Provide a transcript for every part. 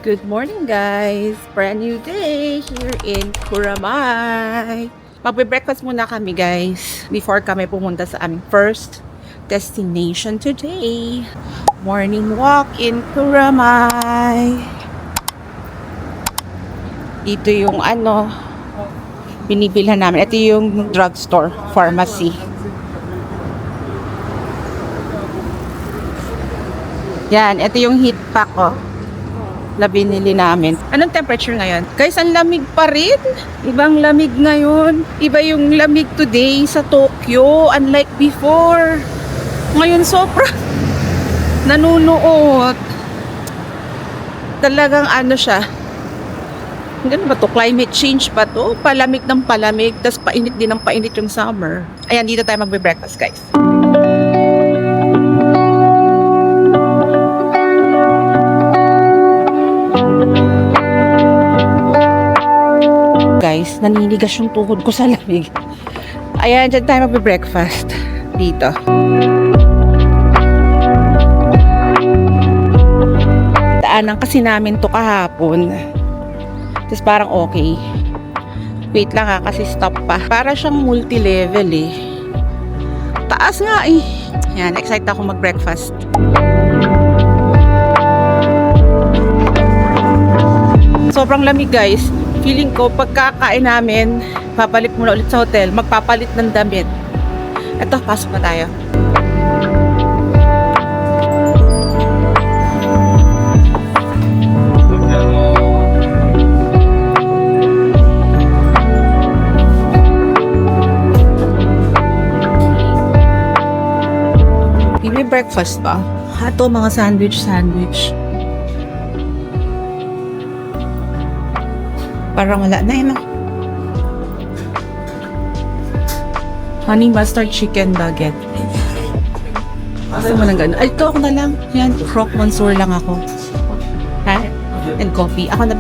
Good morning guys! Brand new day here in Kuramay. Magbe-breakfast muna kami guys before kami pumunta sa aming first destination today. Morning walk in Kuramay. Ito yung binibilhan namin. Ito yung drugstore, pharmacy. Yan, ito yung heat pack na binili namin. Anong temperature ngayon? Guys, ang lamig pa rin. Ibang lamig ngayon. Iba yung lamig today sa Tokyo. Unlike before. Ngayon sobra nanunuot. Talagang siya. Ano ba to? Climate change pa to? Palamig ng palamig. Tapos painit din ng painit yung summer. Ayan, dito tayo magbe-breakfast guys. Guys, naninigas yung tuhod ko sa lamig. Ayan, dyan tayo magbe-breakfast. Dito. Daanan kasi namin to kahapon. Tapos parang okay. Wait lang kasi stop pa. Para siyang multi-level Taas nga Ayan, excited ako mag-breakfast. Sobrang lamig guys. Feeling ko, pagkakain namin, papalik muna ulit sa hotel, magpapalit ng damit. Eto, pasok na tayo. May breakfast pa. Ito, mga sandwich. Parang wala na Honey mustard chicken baguette. Gusto mo ng gano'n? Ay, ito ako na lang. Yan, croque monsieur lang ako. Ha? And coffee. Ako na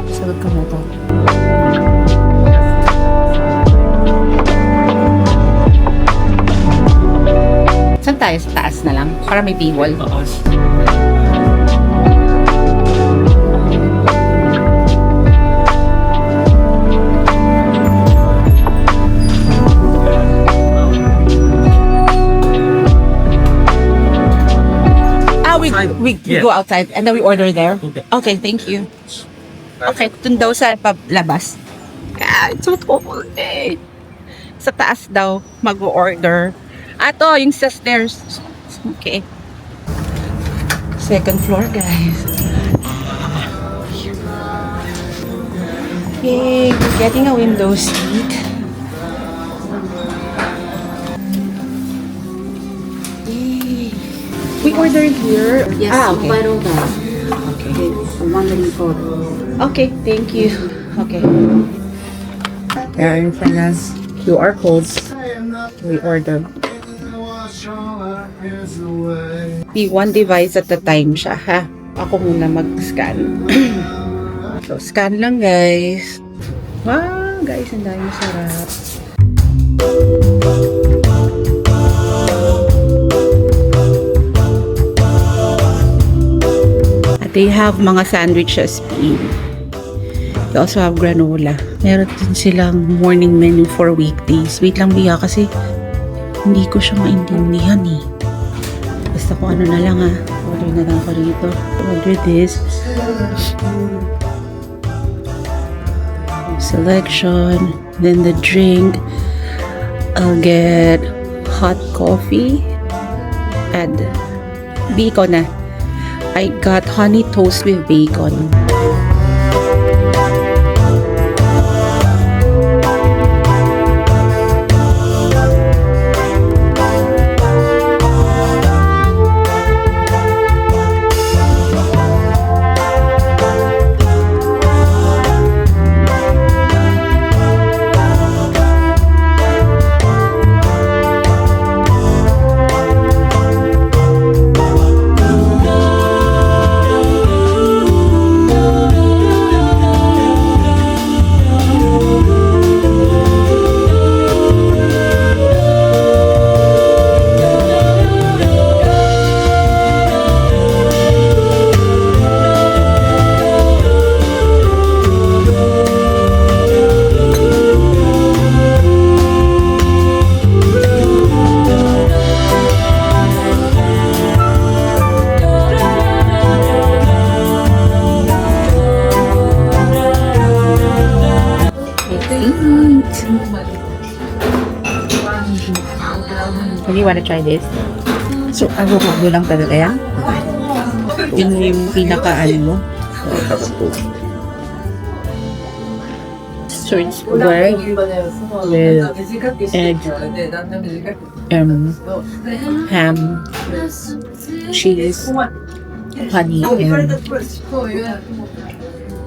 sagot ko na to. Saan tayo? Sa taas na lang? Para may table. We go outside and then we order there. Okay, thank you. Okay, dun daw sa labas. It's so cold Sa taas daw mag-order. Ato, yung sa stairs. Okay. Second floor, guys. Yay, we're getting a window seat. We ordered here? Yes, okay. Okay. Okay, thank you. Okay. There in front of us, QR codes. We ordered. One device at a time siya, ha? Ako muna mag-scan. So, scan lang, guys. Wow, guys, ang dami sarap. They have mga sandwiches. They also have granola. Meron din silang morning menu for weekdays. Wait lang, Bia, kasi hindi ko siya maintindihan Basta kung ano na lang Order na lang ako rito. Order this. Selection. Then the drink. I'll get hot coffee. Add bacon I got honey toast with bacon. Really wanna try this? So, avocado lang talaga yan? Yun yung pinaka-ano mo. So it's bread with egg, ham, cheese, honey, and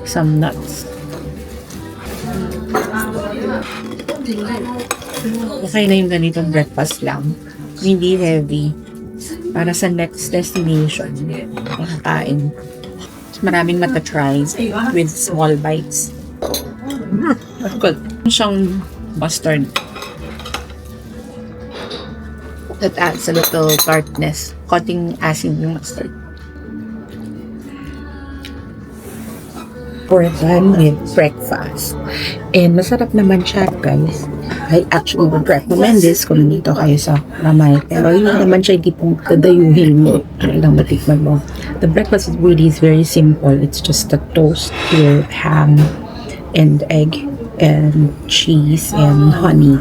some nuts. Okay na yung ganitong breakfast lang. Hindi heavy. Para sa next destination, makakain. Maraming matatry with small bites. Good. Siyang mustard. That adds a little tartness. Konting asin yung mustard. We're done with breakfast. And masarap naman siya, guys. I actually would recommend this kung nandito kayo sa Ramay. Pero yun naman siya, hindi pong kadayuhin mo. Ano lang matikman mo. The breakfast is really very simple. It's just a toast with ham and egg and cheese and honey.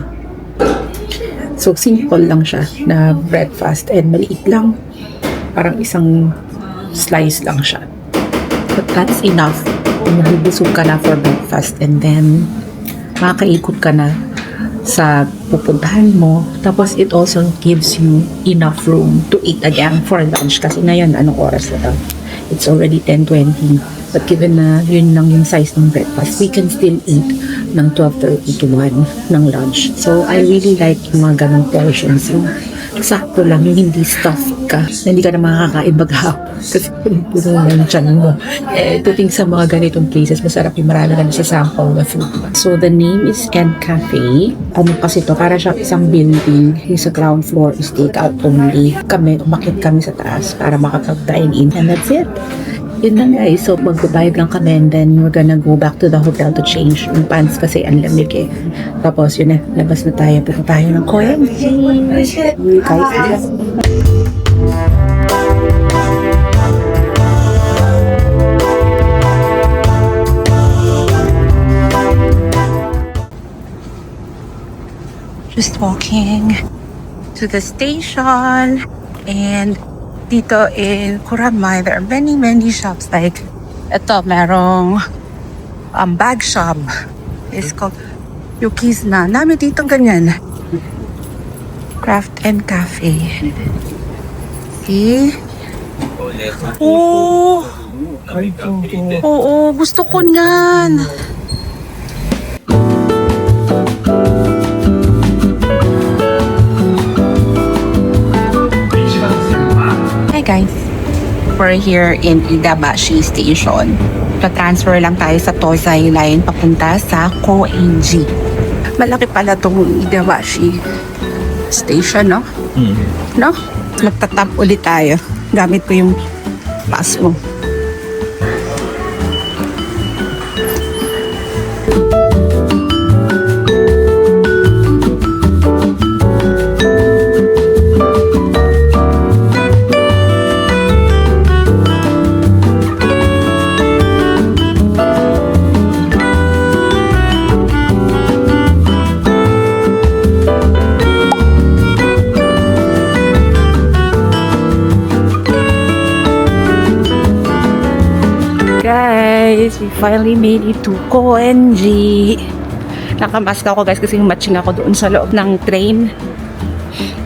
So, simple lang siya na breakfast and maliit lang. Parang isang slice lang siya. But that's enough. Mabubusog ka na for breakfast and then makakaikot ka na sa pupuntahan mo. Tapos it also gives you enough room to eat again for lunch. Kasi ngayon, anong oras na? It's already 10:20. But given na yun lang yung size ng breakfast, we can still eat ng 12:30 to 1 ng lunch. So, I really like yung mga ganong portions. Yung sakto lang, yung hindi stuffed ka, na hindi ka na makakain maghapon. Kasi puno na yung tiyan mo. Tuting sa mga ganitong places, masarap yung marami ka na sa sample na food. So, the name is End Cafe. Ano kasi to, para siya isang building. Yung sa ground floor is take out only. Kami, umakit kami sa taas para makapag-dine in. And that's it. Yun na guys, so magbabayad lang kami and then we're gonna go back to the hotel to change yung pants kasi ang lamig eh. Tapos yun na, labas na tayo, punta tayo ng Koyan. Guys, just walking to the station and dito in Kuramay, there are many shops like ito, merong bag shop. It's called Yukizna. Dami dito ganyan. Craft and Cafe. See? Oh! Oo, gusto ko niyan. Hi guys, we're here in Idabashi Station. Pa-transfer lang tayo sa Tozai Line papunta sa Koenji. Malaki pala tong Idabashi Station, no? No? Magtatap ulit tayo. Gamit ko yung pass mo. Guys, we finally made it to Koenji. Nakamask ako guys kasi matching ako doon sa loob ng train.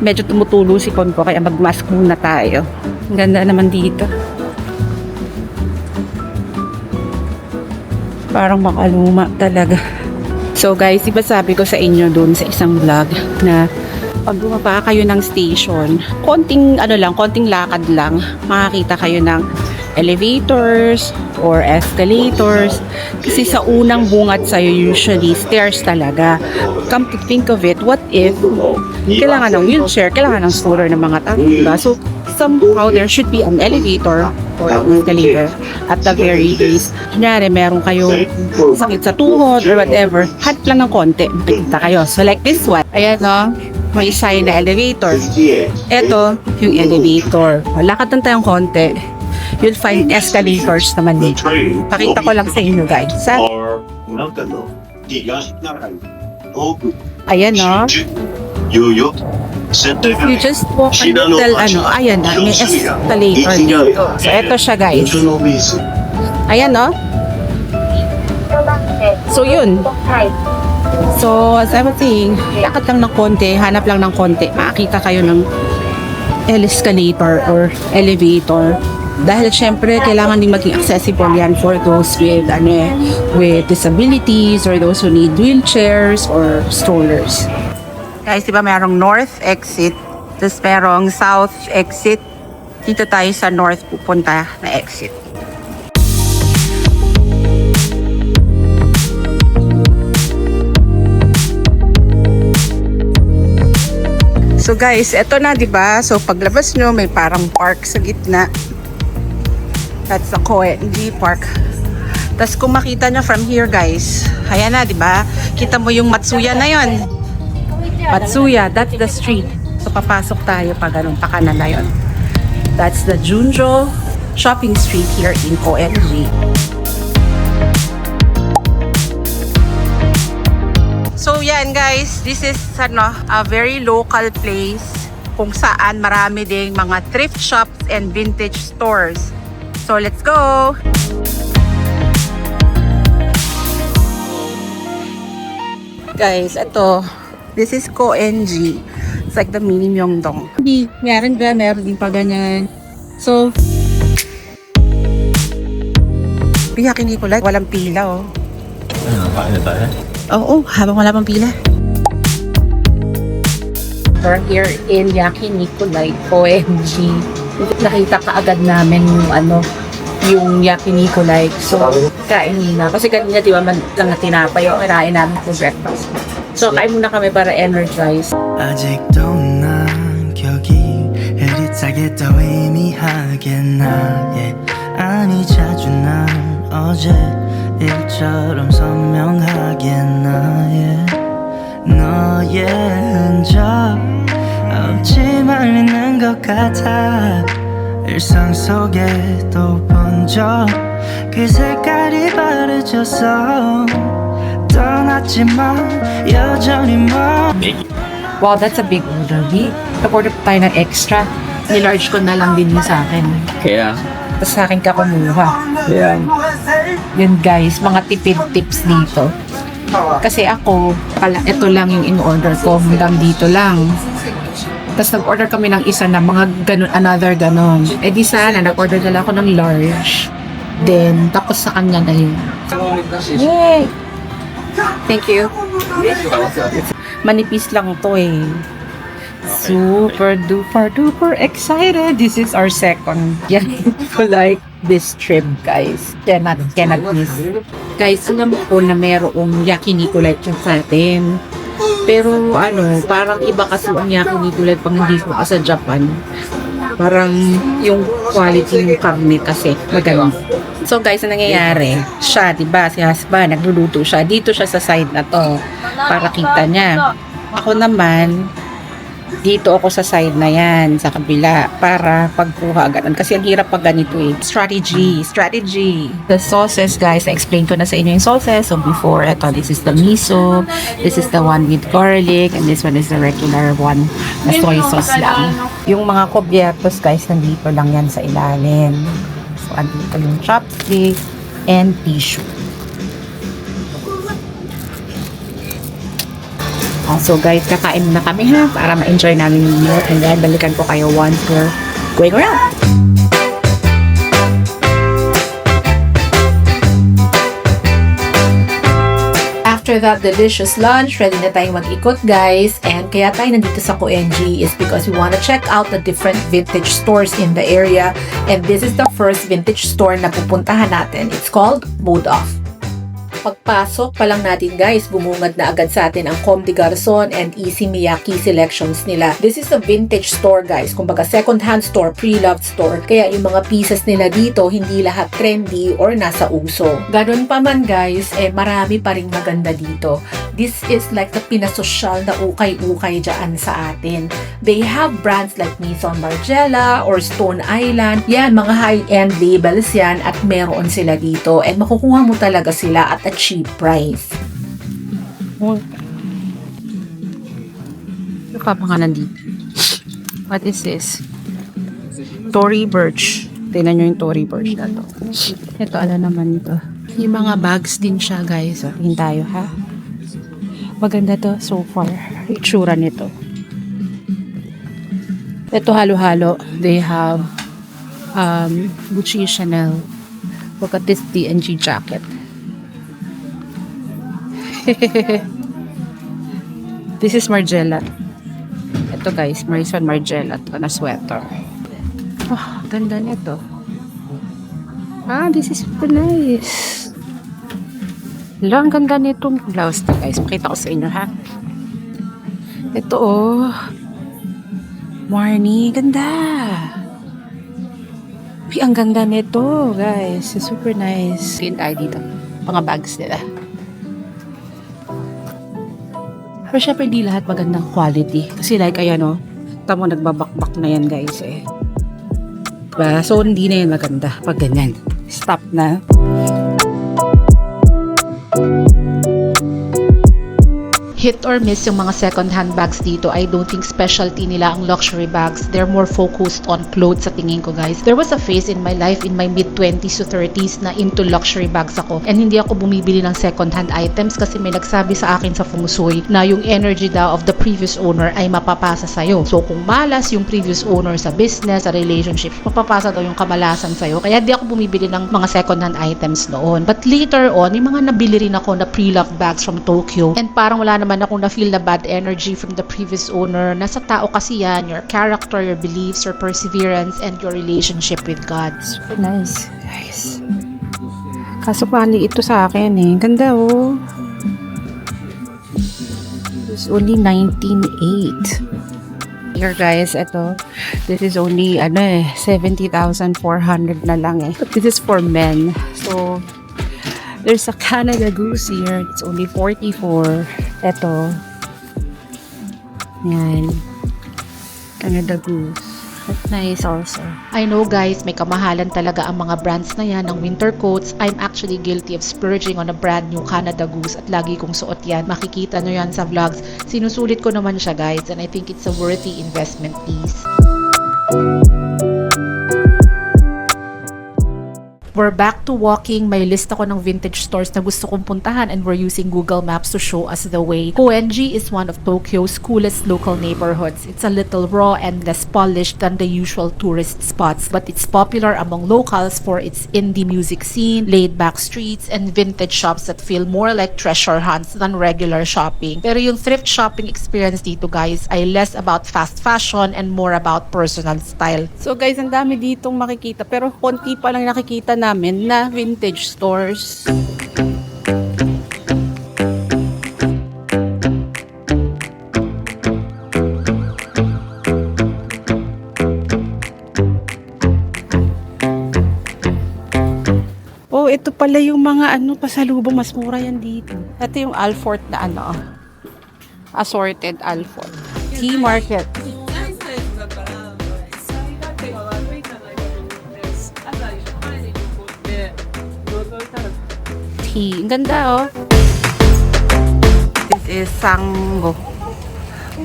Medyo tumutulo si Kon ko kaya magmask muna tayo. Ang ganda naman dito. Parang makaluma talaga. So guys, diba sabi ko sa inyo doon sa isang vlog na pag bumaba kayo ng station, konting lakad lang, makakita kayo ng elevators or escalators kasi sa unang bungat sa'yo usually stairs talaga. Come to think of it, what if kailangan ng wheelchair, kailangan ng stroller ng mga tao, diba? So somehow there should be an elevator or an escalator at the very least. Kunyari meron kayong sakit sa tuhod or whatever, hat lang ng konti, makikita kayo. So like this one, ayan no, may sign na elevator. Ito yung elevator. Lakad lang tayong konti, you'll find escalators naman dito. Pakita ko lang sa inyo guys. Ayan no. If you just walk a little, ayan na, may escalator dito. So, eto siya guys. Ayan, no? So, yun. So, as I was saying, lakad lang ng konti, hanap lang ng konti, makakita kayo ng escalator or elevator. Dahil syempre, kailangan din maging accessible yan for those with disabilities or those who need wheelchairs or strollers. Guys, di ba merong north exit, tapos merong south exit. Dito tayo sa north pupunta na exit. So guys, eto na, 'di ba? So paglabas nyo, may parang park sa gitna. That's the Koenji Park. Tapos kung makita nyo from here, guys, ayan na, 'di ba? Kita mo yung Matsuya na 'yon. Matsuya, that's the street. So papasok tayo pa ganun, pa kanan na 'yon. That's the Junjo Shopping Street here in Koenji. So yan guys, this is a very local place kung saan marami ding mga thrift shops and vintage stores. So let's go! Guys, ito, this is Koenji. It's like the mini Myeongdong. Hindi, meron din pa ganyan. So, piyakin ko like, walang pila oh. Ano tayo? Oo, habang wala pang pila. We're here in Yakinikulay, Koenji. Nakita ka agad namin yung Yakinikulay. So, kain na. Kasi kanina, di ba, lang na tinapay yung kinain namin for breakfast. So, kain muna kami para energize. 아직도 난 기억이 흐릿하게 더 의미하겠나 yeah. 아니 자주 난 어제 일처럼 선명하게 나의 너의 흔적 없지만 있는 것 같아 일상 속에 또 번져 그 색깔이 바래졌어 떠났지만 여전히 Wow, that's a big order. Nag-order pa tayo ng extra. Nilarge ko na lang din yun sa akin. Kaya, Tapos sa akin ka kumuha. yan. Yun guys, mga tipid tips dito. Kasi ako, ito lang yung in-order ko. Hanggang dito lang. Tapos nag-order kami ng isa na mga ganun, another ganon. Eh di sana, nag-order na lang ako ng large. Then, tapos sa kanya na yun. Yay! Thank you. Manipis lang to eh. Super duper excited. This is our second. Like this trip, guys. Cannot miss. Guys, alam ko na merong Yakinikulay dyan sa atin. Pero parang iba kasi ang Yakinikulay pag hindi ko sa Japan. Parang yung quality ng karne kasi maganda. So guys, ang nangyayari, siya, diba, si husband, nagluluto siya. Dito siya sa side na to para kita niya. Ako naman, dito ako sa side na yan, sa kabila, para pagkuha agad. Kasi ang hirap pag ganito eh. Strategy. The sauces, guys, na-explain ko na sa inyo yung sauces. So before, this is the miso, this is the one with garlic, and this one is the regular one na soy sauce lang. Yung mga kobyetos, guys, nandito lang yan sa ilalim. So, andito yung chopstick and tissue. So guys, kakain na kami ha para ma-enjoy namin yung meal and then balikan ko kayo once we're going around. After that delicious lunch, ready na tayong mag-ikot guys. And kaya tayo nandito sa Koenji is because we want to check out the different vintage stores in the area. And this is the first vintage store na pupuntahan natin. It's called Mode Off. Pagpasok pa lang natin guys, bumungad na agad sa atin ang Comme des Garçons and Issey Miyake selections nila. This is a vintage store guys, kumbaga second-hand store, pre-loved store. Kaya yung mga pieces nila dito, hindi lahat trendy or nasa uso. Ganun pa man guys, marami pa ring maganda dito. This is like the pinasosyal na ukay-ukay dyan sa atin. They have brands like Maison Margiela or Stone Island. Yan, mga high-end labels yan at meron sila dito. And makukuha mo talaga sila at a cheap price. Ano pa mga nandito? What is this? Tory Burch. Tingnan nyo yung Tory Burch na to. Ito, ano naman ito? Yung mga bags din siya, guys. Tingin tayo, ha? Maganda to so far. Itsura nito. Ito halo-halo. They have Gucci, Chanel. Look at this D&G jacket. This is Margiela. Ito guys, Marison Margiela to na sweater. Oh, ganda nito. This is super nice. Ang ganda nitong blouse to guys. Pakita ko sa inyo ha. Ito oh. Marnie, ganda. Ang ganda nito guys. Super nice. Tingin tayo dito. Mga bags nila. Pero syempre hindi lahat magandang quality. Kasi like ayan o. Tamo nagbabakbak na yan guys eh. Diba? So hindi na yan maganda pag ganyan. Stop na. Hit or miss yung mga second-hand bags dito. I don't think specialty nila ang luxury bags. They're more focused on clothes sa tingin ko, guys. There was a phase in my life, in my mid-20s to 30s, na into luxury bags ako. And hindi ako bumibili ng second-hand items kasi may nagsabi sa akin sa Feng Shui na yung energy daw of the previous owner ay mapapasa sa'yo. So, kung malas yung previous owner sa business, sa relationship, mapapasa daw yung kamalasan sa'yo. Kaya hindi ako bumibili ng mga second-hand items noon. But later on, may mga nabili rin ako na pre-loved bags from Tokyo. And parang wala naman akong na-feel na bad energy from the previous owner. Nasa tao kasi yan, your character, your beliefs, your perseverance, and your relationship with God. Super nice guys. Kaso pali ito sa akin eh. Ganda oh. It's only 19.8. Here guys, ito. This is only 70,400 na lang eh. But this is for men. So, there's a Canada Goose here. It's only 44. Ito. Yan. Canada Goose. That's nice also. I know guys, may kamahalan talaga ang mga brands na yan ng winter coats. I'm actually guilty of splurging on a brand new Canada Goose at lagi kong suot yan. Makikita nyo yan sa vlogs. Sinusulit ko naman siya guys, and I think it's a worthy investment piece. We're back to walking. May list ako ng vintage stores na gusto kong puntahan and we're using Google Maps to show us the way. Koenji is one of Tokyo's coolest local neighborhoods. It's a little raw and less polished than the usual tourist spots, but it's popular among locals for its indie music scene, laid-back streets, and vintage shops that feel more like treasure hunts than regular shopping. Pero yung thrift shopping experience dito guys ay less about fast fashion and more about personal style. So guys, ang dami ditong makikita pero konti pa lang nakikita namin na vintage stores. Oh, ito pala yung mga pasalubong, mas mura yan dito. Ito yung Alfort na assorted Alfort. Tea Market. Ang ganda oh. This is Sango.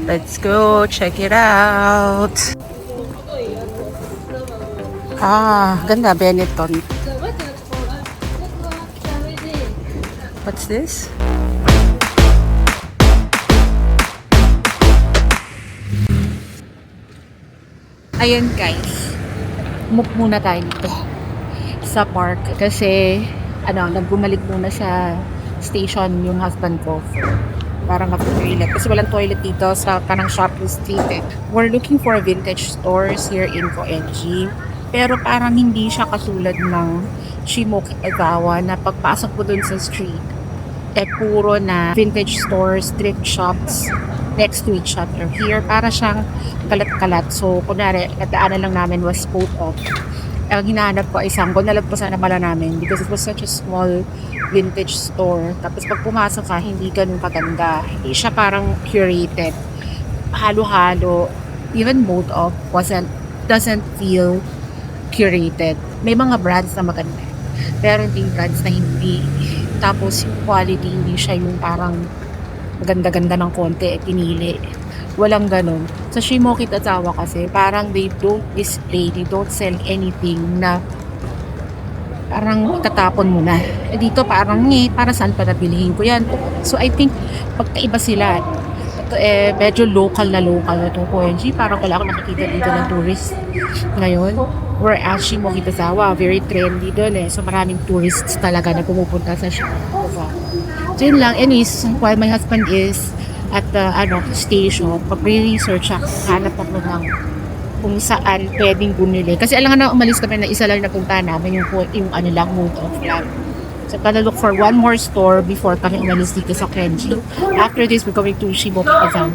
Let's go check it out. Ganda, Benetton. What's this? Ayun guys. Move muna tayo dito sa park kasi nagbumalik muna sa station yung husband ko para mag-toilet. Kasi walang toilet dito sa parang shopping street eh. We're looking for vintage stores here in Koenji. Pero parang hindi siya katulad ng Shimoki Egawa na pagpasok mo dun sa street, puro na vintage stores, thrift shops next to each other. Here, para siyang kalat-kalat. So, kunwari, nadaanan lang namin was Photo. Ang hinahanap ko ay Sango, nalagpasan na pala namin because it was such a small vintage store. Tapos pag pumasok ka, hindi ganun kaganda. Hindi siya parang curated. Halo-halo. Even mode of doesn't feel curated. May mga brands na maganda. Pero hindi brands na hindi. Tapos yung quality, hindi siya yung parang maganda-ganda ng konti pinili. Walang ganun. Sa Shimoki Tatsawa kasi, parang they don't display, they don't sell anything na parang tatapon mo na. Dito parang, para saan pa nabilihin ko yan? So, I think, pagkaiba sila. Ito, medyo local na to ONG. Parang wala akong nakikita dito ng tourist ngayon. Whereas Shimoki Tatsawa, very trendy doon So, maraming tourists talaga na pumupunta sa Shimoki Tatsawa. So, yun lang. Anyways, while my husband is at the station, pag-research ako, hanap ako ng kung saan pwedeng bumili. Kasi alam nga na umalis kami na isa lang napuntahan namin yung lang mode of lang. So, gonna look for one more store before kami umalis dito sa Kenji. After this, we're going to Shimoki Tatsawa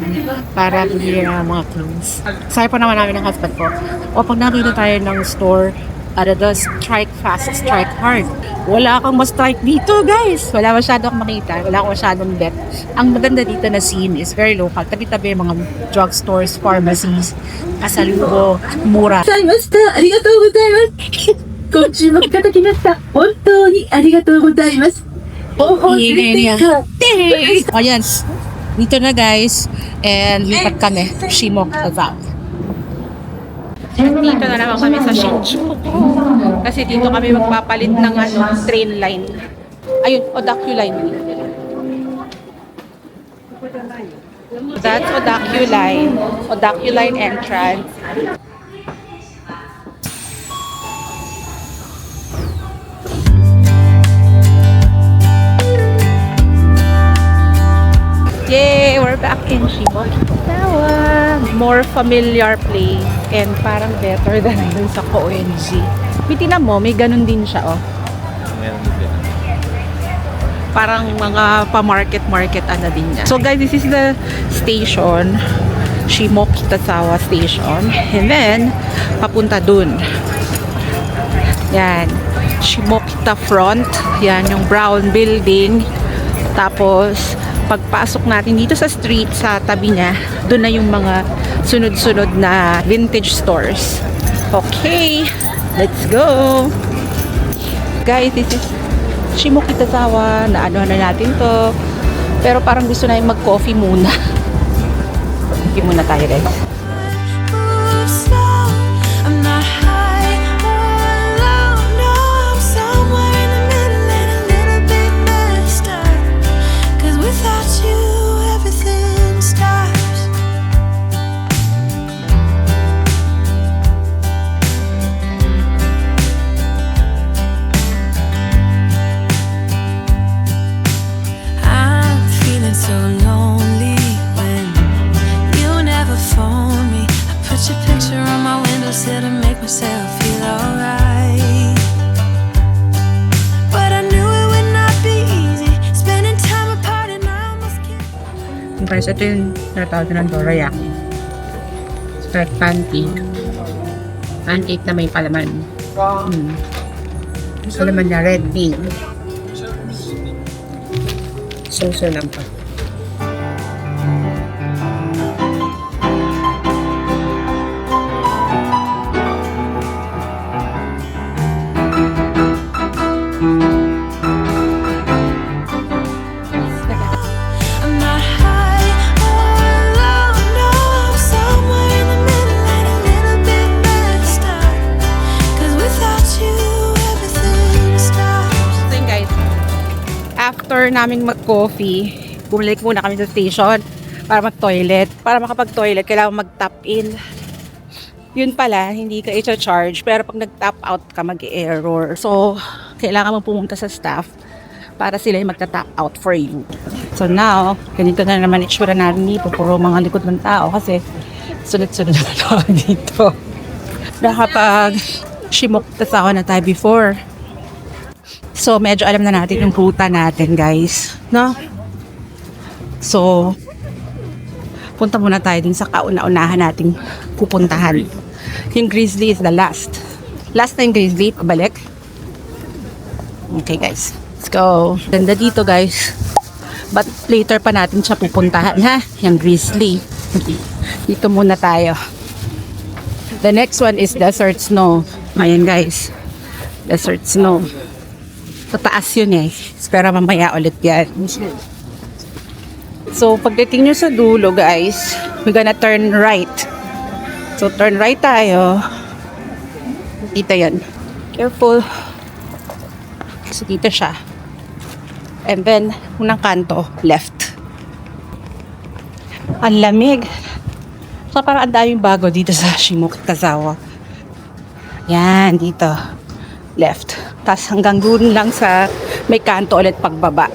para bumili ng mga clothes. Sabi pa naman namin ng husband ko, pag nakita tayo ng store, strike fast, strike hard. Wala akong ma-strike dito, guys. Wala masyado akong makita. Wala akong masyadong bet. Ang maganda dito na scene is very local. Tabi-tabi mga drugstores, pharmacies, kasalubo, mura. ありがとうございます。今週も来た時ました。本当にありがとうございます。方法連れて行こう。 Ayan. Dito na, guys. And lipat kami. Shimoki Tatsawa. Dito na naman kami sa Shinjuku. Kasi dito kami magpapalit ng train line. Ayun, Odakyu line. That's Odakyu line. Odakyu line entrance. Yay! We're back in Shimoki Tatsawa. More familiar place and parang better than dun sa ONG. Tinan mo, may ganun din siya, oh. Meron din. Parang mga pa-market din niya. So guys, this is the station. Shimoki Tatsawa Station. And then, papunta dun. Yan. Shimokita Front. Yan, yung brown building. Tapos, pagpasok natin dito sa street, sa tabi niya, doon na yung mga sunod-sunod na vintage stores. Okay, let's go! Guys, this is Shimoki Tatsawa. Na natin to. Pero parang gusto na yung mag-coffee muna. Coffee muna tayo, guys. Move slow. I'm not high or low. No, I'm somewhere in the middle and a little bit messed up. 'Cause without you, everything stops. I'm feeling so lonely when you never phone me. I put your picture on my windowsill to make myself feel alright. But I knew it would not be easy spending time apart and I almost can't. Guys, ito yung natawag ng dorayaki. It's like pancake. Pancake na may palaman. Palaman na red bean. So lang pa. I'm not high or low. No, I'm somewhere in the middle and a little bit messed up. 'Cause without you, everything stops. So yun, guys, after naming mag-coffee, bumalik muna kami sa station para mag-toilet. Para makapag-toilet, kailangan mag-tap in. Yun pala, hindi ka i-charge, pero pag nag-tap out ka, mag-error. So, kailangan mo pumunta sa staff para sila yung magta-tap out for you. So now, ganito na naman itsura natin dito. Puro mga likod ng tao kasi sunod-sunod na tao dito. Nakapag Shimoki Tatsawa na tayo before. So, medyo alam na natin yung ruta natin, guys. No? So, punta muna tayo dun sa kauna-unahan nating pupuntahan. Yung Grizzly is the last. Last na yung Grizzly, pabalik. Okay, guys. Let's go. Ganda dito, guys. But later pa natin siya pupuntahan, ha? Yung Grizzly. Dito muna tayo. The next one is Desert Snow. Ayan, guys. Desert Snow. Tataas yun eh. Pero mamaya ulit yan. So, pagdating nyo sa dulo, guys, we're gonna turn right. So, turn right tayo. Kita yan. Careful. So, dito siya. And then, unang kanto, left. Ang lamig. So, parang ang daming bago dito sa Shimokitazawa. Yan, dito. Left. Tapos hanggang dun lang sa may kanto ulit pagbaba.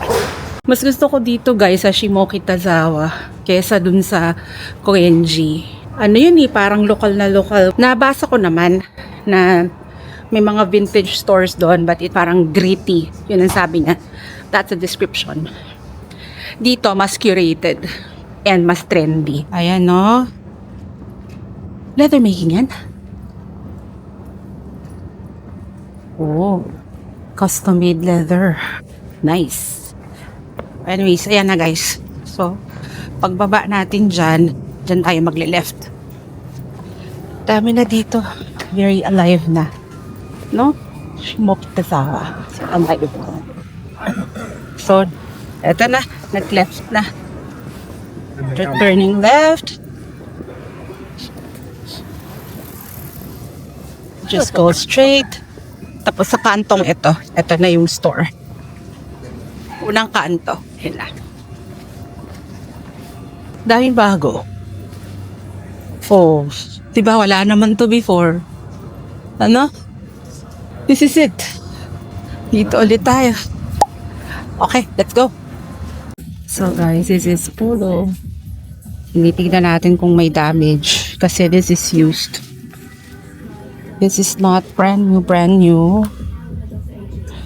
Mas gusto ko dito guys sa Shimokitazawa kesa dun sa Koenji. Ano yun parang lokal na lokal. Nabasa ko naman na may mga vintage stores doon but parang gritty. Yun ang sabi niya. That's a description. Dito mas curated and mas trendy. Ayan no. Leather making yan. Oh, custom made leather. Nice. Anyways, ayan na guys. So, pagbaba natin dyan tayo magle-left. Dami na dito. Very alive na. No? Shimokitazawa. So, alive. So, eto na. Nag-left na. Turning left. Just go straight. Tapos sa kantong ito na yung store. Unang kanto. Yan na. Daming bago. Oh, diba wala naman to before? Ano? This is it. Dito ulit tayo. Okay, let's go. So guys, this is Polo. Tinitignan natin kung may damage. Kasi this is used. This is not brand new.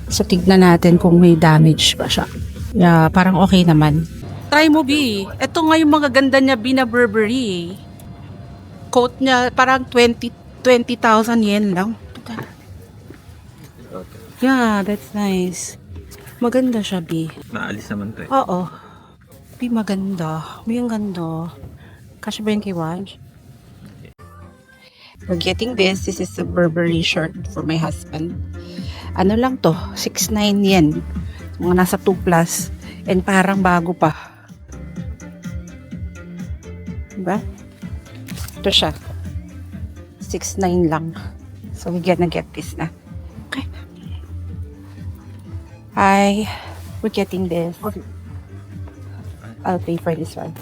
So, tignan natin kung may damage pa siya. Yeah, parang okay naman. Try mo, B. Ito nga yung mga ganda niya, B, na Burberry. Coat niya, parang 20,000 yen lang. Yeah, that's nice. Maganda siya, B. Naalis naman to eh. Oo. B, maganda. B, ang ganda. Kasya ba yung kiwaj? We're getting this. This is a Burberry shirt for my husband. Ano lang to? 6,900 yen. Mga nasa 2 plus. And parang bago pa. Diba? Ito siya. 6,900 lang. So we're gonna get this na. Okay. Hi. We're getting this. I'll pay for this one.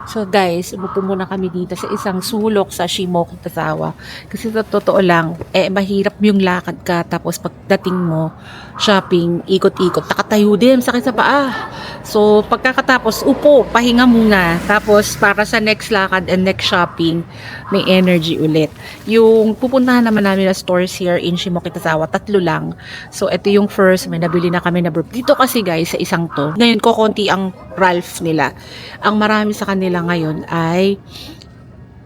So guys, umupo muna kami dito sa isang sulok sa Shimokitazawa. Kasi sa totoo lang, mahirap yung lakad ka. Tapos pagdating mo, shopping, ikot-ikot. Nakatayo din, sakit sa paa. So pagkakatapos, upo, pahinga muna. Tapos para sa next lakad and next shopping, may energy ulit. Yung pupuntahan naman namin na stores here in Shimokitazawa, 3 lang. So ito yung first, may nabili na kami na Burberry. Dito kasi guys, sa isang to. Ngayon ko konti ang Ralph nila. Ang marami sa kanila ngayon ay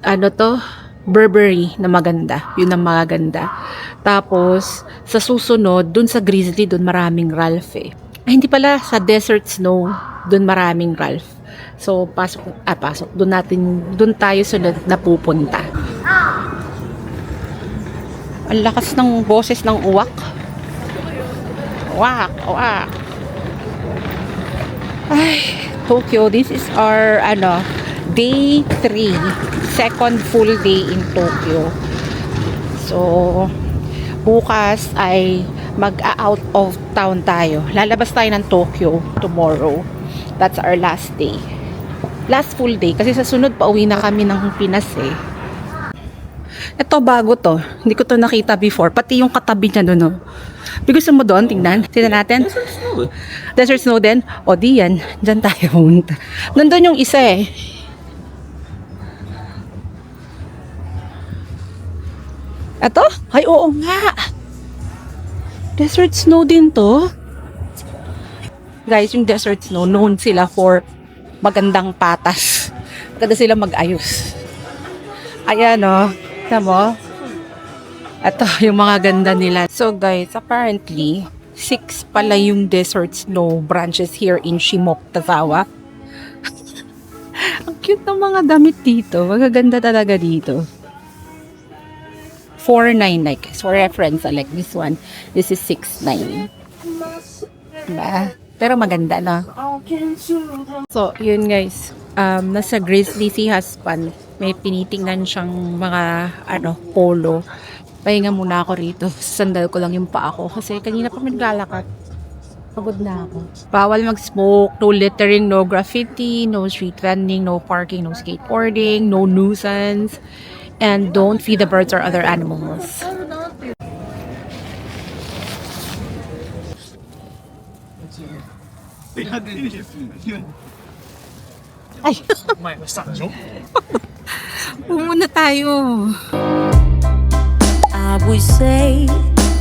ano to, Burberry na maganda. Yun ang maganda. Tapos sa susunod, dun sa Grizzly, dun maraming Ralph eh. Ay, hindi pala, sa Desert Snow, dun maraming Ralph. So pasok. Dun tayo sunod na pupunta. Ang lakas ng boses ng uwak. Uwak. Ay, Tokyo, this is our day 3, second full day in Tokyo. So bukas ay mag-out of town tayo. Lalabas tayo ng Tokyo tomorrow. That's our last day. Last full day kasi sa sunod pauwi na kami ng Pinas eh. Ito bago to. Hindi ko to nakita before. Pati yung katabi niya doon. Oh. Gusto mo doon? Tingnan. Tingnan natin. Desert Snow din. O di yan. Diyan tayo punta. Nandun yung isa eh. Ito? Ay oo nga. Desert Snow din to. Guys, yung Desert Snow, known sila for magandang patas. Maganda sila mag-ayos. Ayan o. Mo? Ito yung mga ganda nila. So guys, apparently 6 pala yung Desert Snow branches here in Shimokitazawa. Ang cute ng mga damit dito. Magaganda talaga dito. 4,900 like. For reference, I like this one. This is 6,900. Diba? Pero maganda na. So, yun guys. Nasa Grizzly Sea Husband. May pinitingnan siyang mga polo. Pahinga muna ako rito. Sandal ko lang yung paa ko. Kasi kanina pa naglalakad. Pagod na ako. Bawal mag-smoke, no littering, no graffiti, no street vending, no parking, no skateboarding, no nuisance, and don't feed the birds or other animals. Ay! Muna tayo. I would say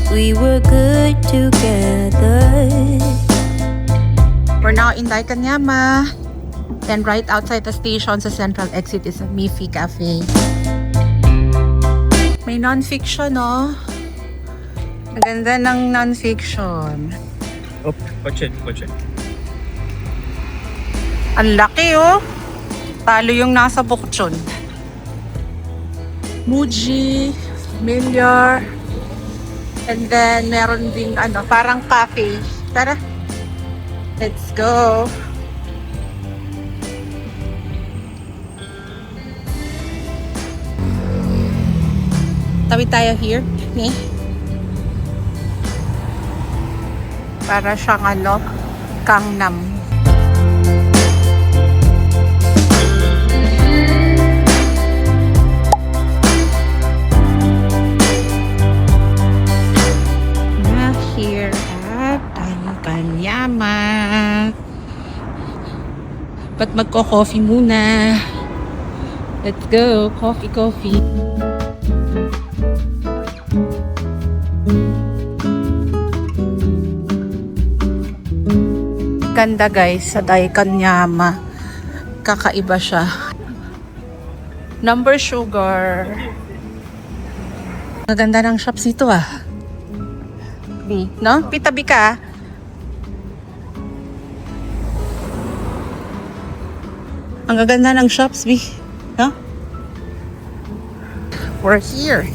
we were good together. We're now in Daikanyama. And right outside the station sa central exit is a Mifi Cafe. May non-fiction, no? Ang ganda ng non-fiction. Oh, watch it. Ang laki, oh. Talo yung nasa Bukchon. Muji, Familiar. And then, meron ding, parang cafe. Tara. Let's go. Tawid tayo here. Okay. Para siyang Gangnam. Na here at Daikanyama. Ba't magko-coffee muna? Let's go. Coffee. Ganda guys sa Daikanyama. Kakaiba siya. Number Sugar. Maganda ng shops dito no? Pitabi ka. Ang gaganda ng shops, no? We're here.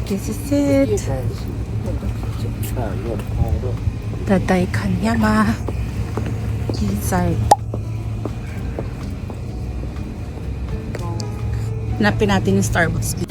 This is it. The Daikanyama Inside. Hanapin natin yung Starbucks.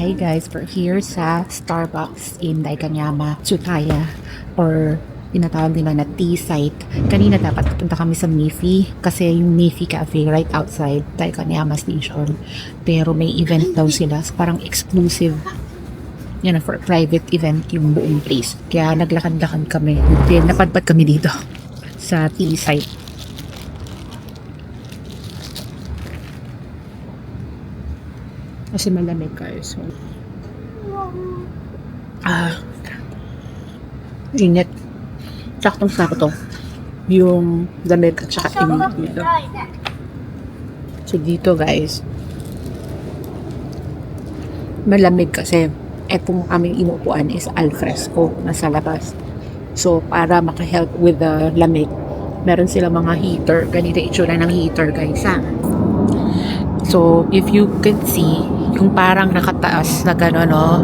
Hi guys, we're here sa Starbucks in Daikanyama, Tsutaya, or tinatawag nila na tea site. Kanina dapat pupunta kami sa Mifi kasi yung Mifi Cafe right outside Daikanyama Station. Pero may event daw sila, parang exclusive. Yan for private event yung buong place. Kaya naglakad-lakad kami. Then napadpad kami dito sa tea site. Kasi malamig guys. So, init. Saktong sakto yung damit at saka init dito. So dito guys, malamig kasi etong aming inupuan is al fresco nasa labas. So para maka-help with the lamig, meron sila mga heater. Ganito itsura ng heater guys So if you can see, yung parang nakataas na gano'n, no?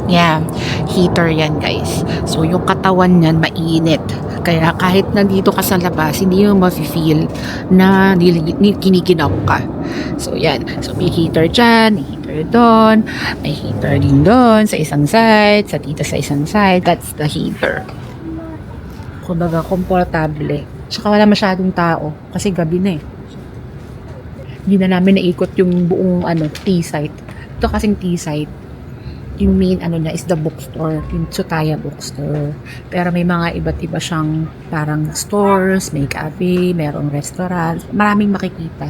Yeah, heater yan guys. So yung katawan niyan mainit. Kaya kahit nandito ka sa labas, hindi mo mafe-feel na kinikinap ka. So yan. So may heater dyan, may heater doon, may heater din doon sa isang side, sa dito sa isang side. That's the heater. Kumbaga, komportable. Tsaka wala masyadong tao kasi gabi na Hindi na namin naikot yung buong tea site. Ito kasing tea site, yung main niya is the bookstore, yung Tsutaya bookstore. Pero may mga iba't iba siyang parang stores, may cafe, merong restaurant, maraming makikita.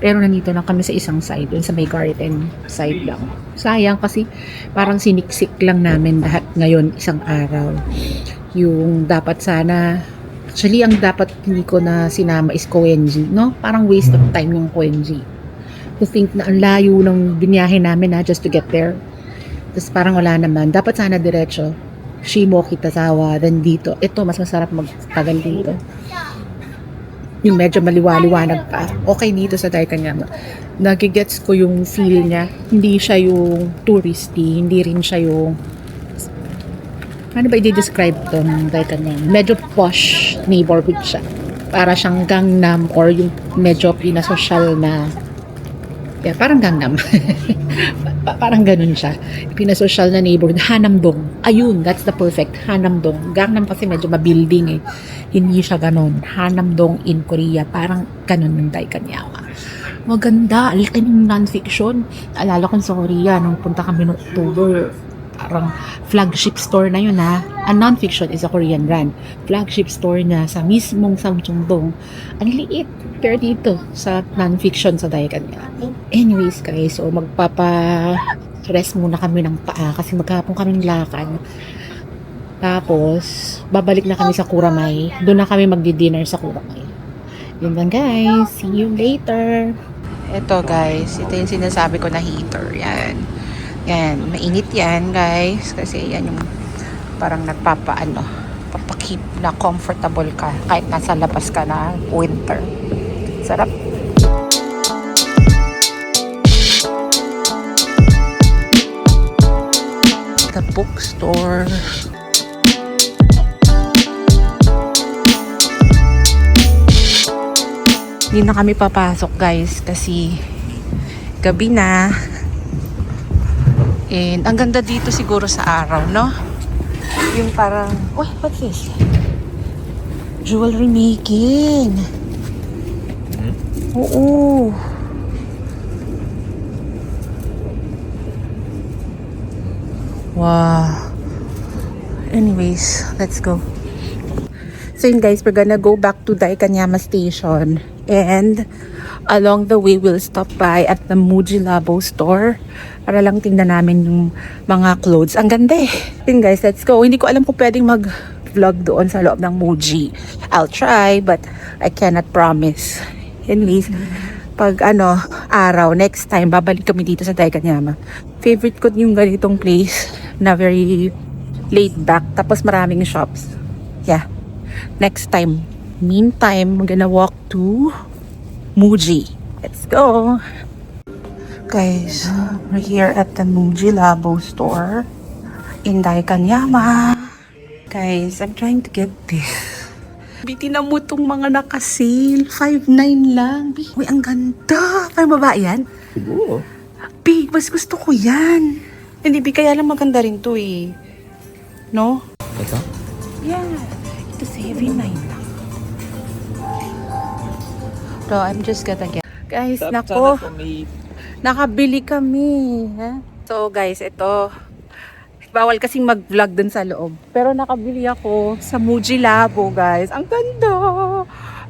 Pero nandito lang kami sa isang side, dun sa may garden side lang. Sayang kasi parang siniksik lang namin lahat ngayon isang araw. Yung dapat sana Actually, ang dapat hindi ko na sinama is Koenji, no? Parang waste of time yung Koenji. To think na ang layo ng binyahe namin just to get there. Tapos parang wala naman. Dapat sana diretso. Shimo, Kitazawa, then dito. Ito, mas masarap magtagal dito. Yung medyo maliwaliwanag pa. Okay dito sa Daikanyama. Nagigets ko yung feel niya. Hindi siya yung touristy. Hindi rin siya yung... Ano ba i-describe to ng Daikanyama? Medyo posh neighborhood siya. Para siyang Gangnam or yung medyo pinasosyal na... Yeah, parang Gangnam. Parang ganun siya. Pinasosyal na neighborhood. Hanamdong. Ayun, that's the perfect. Hanamdong. Gangnam kasi medyo mabuilding eh. Hindi siya ganun. Hanamdong in Korea. Parang ganun ng Daikanyama. Maganda. Alaki ng non-fiction. Alala ko sa Korea, nung punta kami noong October, parang flagship store na yun ha. Ang non-fiction is a Korean brand. Flagship store niya sa mismong Samsungdong. Ang liit. Pero dito, sa non-fiction sa Daikanyama. Anyways guys, so magpapa-rest muna kami ng paa kasi maghapon kaming lakad. Tapos, babalik na kami sa Kuramay. Doon na kami magdi-dinner sa Kuramay. Yun lang guys. See you later. Ito guys, ito yung sinasabi ko na heater. Yan. Yan, mainit yan guys. Kasi yan yung parang papakip na comfortable ka kahit nasa labas ka na winter. Sarap. The bookstore. Hindi na kami papasok guys kasi gabi na. And ang ganda dito siguro sa araw, no? Yung parang, what's this? Jewelry making. Oo. Wow. Anyways, let's go. So yun guys, we're gonna go back to Daikanyama Station. And along the way, we'll stop by at the Muji Labo store para lang tingnan namin yung mga clothes. Ang ganda eh. Yun guys, let's go. Hindi ko alam kung pwedeng mag-vlog doon sa loob ng Muji. I'll try, but I cannot promise. Anyways, pag araw, next time, babalik kami dito sa Daikanyama. Favorite ko yung ganitong place na very laid back. Tapos maraming shops. Yeah. Next time. Meantime, we're gonna walk to Muji. Let's go. Guys, we're here at the Muji Labo store in Daikanyama. Guys, I'm trying to get this. Tinan mo itong mga naka-sale. 5.9 lang. Uy, ang ganda. Parang babae yan? Siguro. Big, mas gusto ko yan. Hindi, kaya lang maganda rin to eh. No? Ito? Yeah. Ito 7.9 lang. So, I'm just gonna get... Guys, nako. Nakabili kami. Ha? So, guys, ito. Bawal kasing mag-vlog dun sa loob. Pero nakabili ako sa Muji Labo, guys. Ang ganda.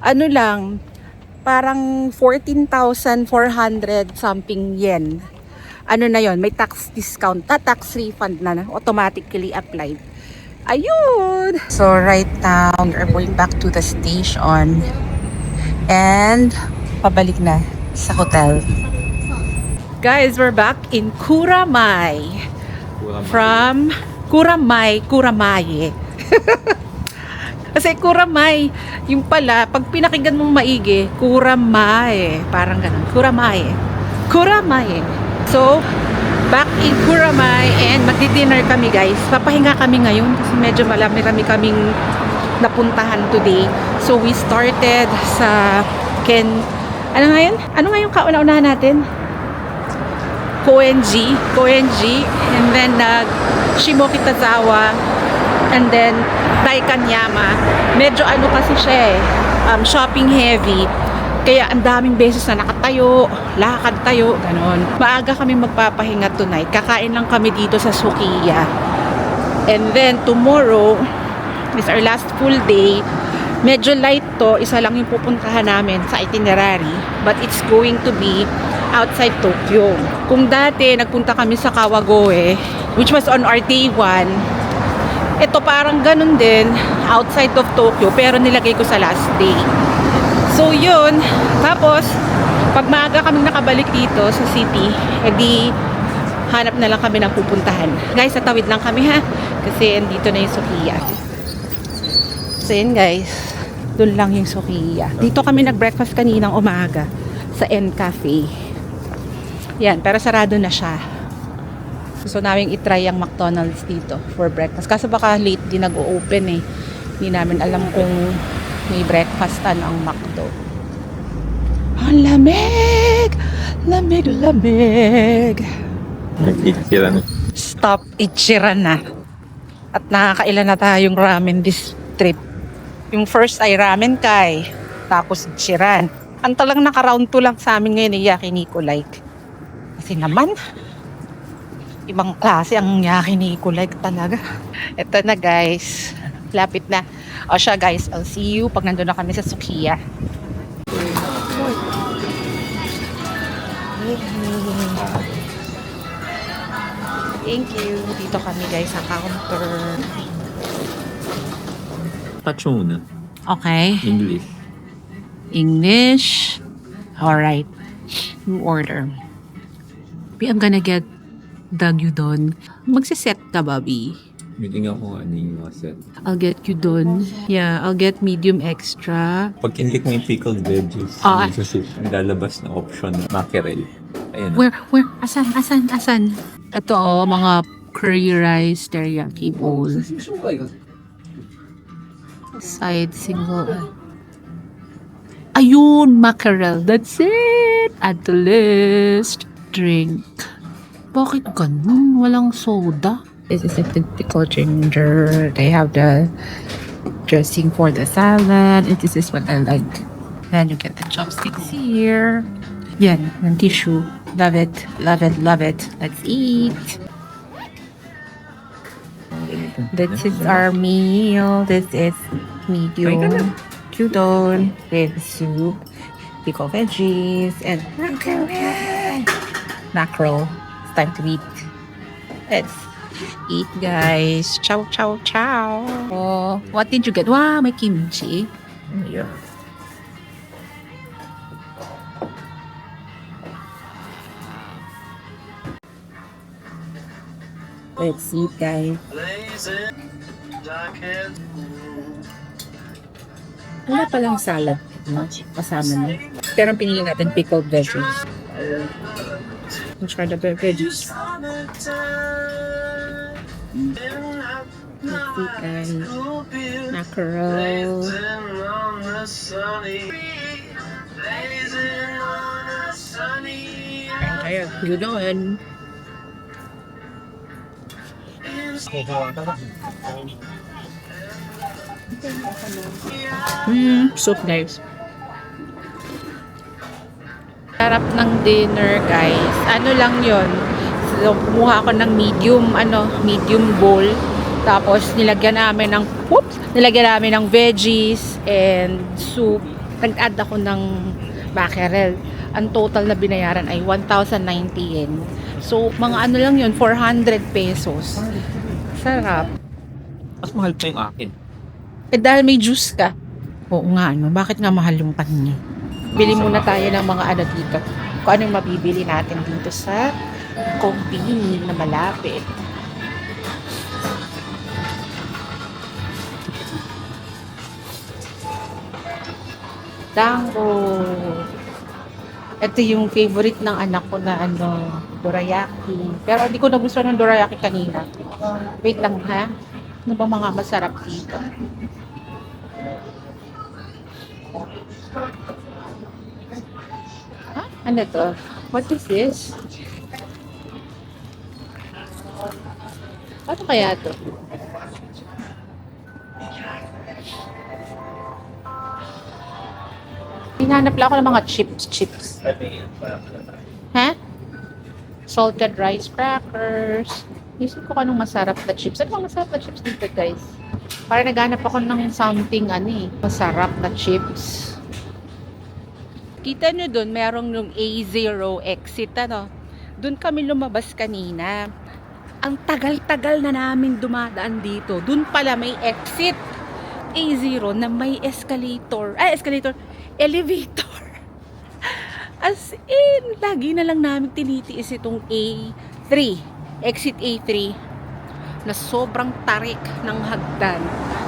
Ano lang, parang 14,400 something yen. Ano na yon, may tax discount, tax refund na automatically applied. Ayun! So right now, we're going back to the station. And pabalik na sa hotel. Guys, we're back in Kuramay. From Kuramaye. Kasi Kuramay, yung pala, pag pinakinggan mong maigi, Kuramaye. Parang ganun. Kuramaye. So, back in Kuramay and magdi-dinner kami guys. Papahinga kami ngayon kasi medyo marami kaming napuntahan today. So, we started sa ano nga yung kauna-unahan natin? Koenji, and then Shimo Kitazawa, and then Daikanyama. Medyo kasi siya shopping heavy. Kaya ang daming beses na nakatayo, lakad tayo, ganon. Maaga kami magpapahinga tonight. Kakain lang kami dito sa Sukiya. And then tomorrow is our last full day. Medyo light to, isa lang yung pupuntahan namin sa itinerary, but it's going to be outside Tokyo. Kung dati nagpunta kami sa Kawagoe, which was on our day 1, Ito parang ganun din, outside of Tokyo, pero nilagay ko sa last day. So yun, tapos pag maaga kaming nakabalik dito sa city, edi hanap na lang kami ng pupuntahan. Guys, tatawid lang kami ha, kasi andito na yung Sukiya. So yun guys, dun lang yung Sukiya. Dito kami nag-breakfast kaninang umaga sa N Cafe. Yan, pero sarado na siya. Gusto namin itry ang McDonald's dito for breakfast. Kaso baka late din nag-o-open eh. Hindi namin alam kung may breakfastan ang McDo. Ang lamig! Lamig, lamig! Nag-iikira na. Stop, Ichira na. At nakakailan na tayong ramen this trip. Yung first ay ramen kai, tapos Ichiran. Ang talang naka-round 2 lang sa amin ngayon ay Yakiniku like. Kasi naman, ibang klase ang Yakiniku like talaga. Ito na guys, lapit na. O siya guys, I'll see you pag nandun na kami sa Sukiya. Thank you. Dito kami guys sa counter. Touch mo muna. Okay. English. English. Alright. New order. I'm gonna get the gyudon. Magsiset ka, Bobby. Meeting ako ano yung mga set. I'll get gyudon. Yeah, I'll get medium extra. Pag kinlik mo yung pickled veggies, Ah. lalabas na option na mackerel. Ayun. Where? Asan? Ito mga curry rice teriyaki bowl. Side single. Ayun, mackerel. That's it. Add to list. Drink. Bakit ganun? Walang soda? This is a typical ginger. They have the dressing for the salad. And this is what I like. Then you get the chopsticks here. Yan, ng tissue. Love it, love it, love it. Let's eat. This is our meal. This is medium gyudon with soup, pickled veggies, and mackerel. It's time to eat. Let's eat, guys. Ciao, ciao, ciao. Oh, what did you get? Wow, may kimchi. Yeah. Let's eat, guys. Wala palang salad. No? Kasama na. Pero ang pinili natin pickled veggies. Let's try the veggies. Let's eat, guys. Mackerel. Kain tayo. Gyudon. Soup, guys. Sarap ng dinner, guys. Ano lang yon. So, kumuha ako ng medium bowl. Tapos, nilagyan namin ng veggies and soup. Nag-add ako ng mackerel. Ang total na binayaran ay 1,090 yen. So, mga ano lang yun, 400 pesos. Sarap. Mas mahal pa yung akin. Eh, dahil may juice ka. Oo nga, bakit nga mahal yung kanya? Bili muna tayo ng mga ano dito. Kung ano yung mabibili natin dito sa Konbini na malapit. Dango. Ito yung favorite ng anak ko na dorayaki. Pero hindi ko nagustuhan ng dorayaki kanina. Wait lang ha. Ano ba mga masarap dito? Ha? Ano to? What is this? Ano kaya to? Hinahanap lang ako ng mga chips. Ha? Salted rice crackers. Isip ko anong masarap na chips. Ano bang masarap na chips dito, guys? Para naghanap ako ng something, masarap na chips. Kita nyo dun, merong yung A0 exit, Doon kami lumabas kanina. ang tagal-tagal na namin dumadaan dito. Dun pala may exit A0 na may elevator. As in, lagi na lang namin tinitiis itong A3, exit A3, na sobrang tarik ng hagdan.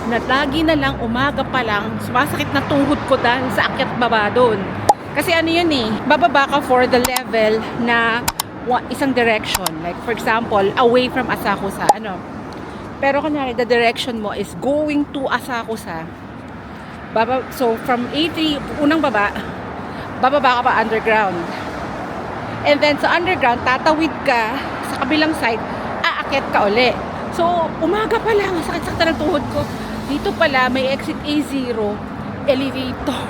Na lagi na lang, umaga pa lang, sumasakit na tuhod ko dahil sa akyat baba doon. Kasi ano yun eh, bababa ka for the level na isang direction. Like for example, away from Asakusa. Pero kunyari, the direction mo is going to Asakusa. So from A3, unang bababa ka pa underground. And then sa underground, tatawid ka sa kabilang side, aakyat ka uli. So, umaga pa lang, sakit-sakit ng tuhod ko. Dito pala, may exit A0, elevator.